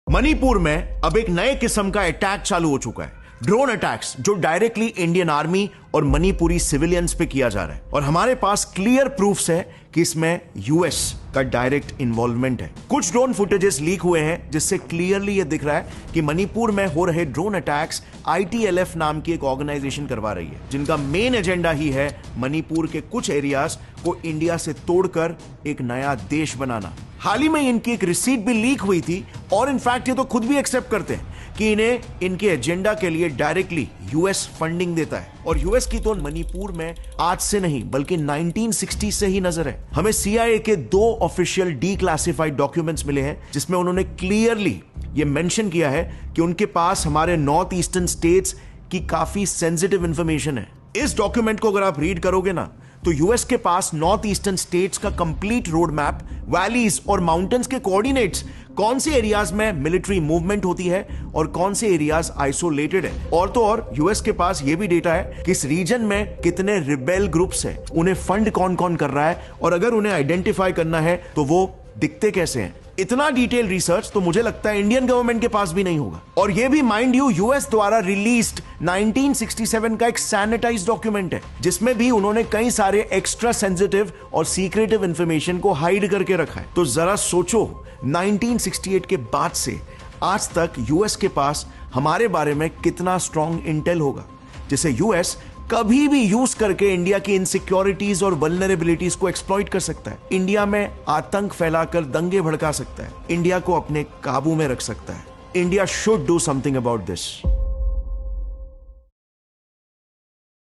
मणिपुर में अब एक नए किस्म का अटैक चालू हो चुका है। ड्रोन अटैक्स जो डायरेक्टली इंडियन आर्मी और मणिपुरी सिविलियंस पे किया जा रहा है और हमारे पास क्लियर प्रूफ्स है कि इसमें यूएस का डायरेक्ट इन्वॉल्वमेंट है। कुछ ड्रोन फुटेजेस लीक हुए हैं जिससे क्लियरली ये दिख रहा है कि मणिपुर में हो रहे ड्रोन अटैक्स ITLF नाम की एक ऑर्गेनाइजेशन करवा रही है, जिनका मेन एजेंडा ही है मणिपुर के कुछ एरियाज को इंडिया से तोड़कर एक नया देश बनाना। हाल ही में इनकी एक रिसीट भी लीक हुई थी और इनफैक्ट ये तो खुद भी एक्सेप्ट करते हैं कि इन्हें इनके एजेंडा के लिए डायरेक्टली यूएस फंडिंग देता है। और यूएस की तो मणिपुर में आज से नहीं बल्कि 1960 से ही नजर है। हमें CIA के 2 ऑफिशियल डीक्लासिफाइड डॉक्यूमेंट्स मिले हैं जिसमें उन्होंने क्लियरली ये मेंशन किया है कि उनके पास हमारे नॉर्थ ईस्टर्न स्टेट्स की काफी सेंसिटिव इंफॉर्मेशन है। इस डॉक्यूमेंट को अगर आप रीड करोगे ना तो यूएस के पास नॉर्थ ईस्टर्न स्टेट्स का कंप्लीट रोड मैप, वैलीज और माउंटेन्स के कोऑर्डिनेट्स, कौन से एरियाज में मिलिट्री मूवमेंट होती है और कौन से एरियाज आइसोलेटेड है। और तो और यूएस के पास यह भी डेटा है कि इस रीजन में कितने रिबेल ग्रुप्स हैं, उन्हें फंड कौन कौन कर रहा है और अगर उन्हें आइडेंटिफाई करना है तो वो दिखते कैसे हैं। इतना डिटेल रिसर्च तो मुझे लगता है इंडियन गवर्नमेंट के पास भी नहीं होगा। और यह भी माइंड यू यूएस द्वारा रिलीज्ड 1967 का एक सैनिटाइज्ड डॉक्यूमेंट है जिसमें भी उन्होंने कई सारे एक्स्ट्रा सेंसिटिव और सीक्रेटिव इंफॉर्मेशन को हाइड करके रखा है। तो जरा सोचो 1968 के बाद से आज तक यूएस के पास हमारे बारे में कितना स्ट्रॉन्ग इंटेल होगा जिसे यूएस कभी भी यूज करके इंडिया की इनसिक्योरिटीज और वल्नरेबिलिटीज को एक्सप्लॉइट कर सकता है, इंडिया में आतंक फैलाकर दंगे भड़का सकता है, इंडिया को अपने काबू में रख सकता है। India should do something about this.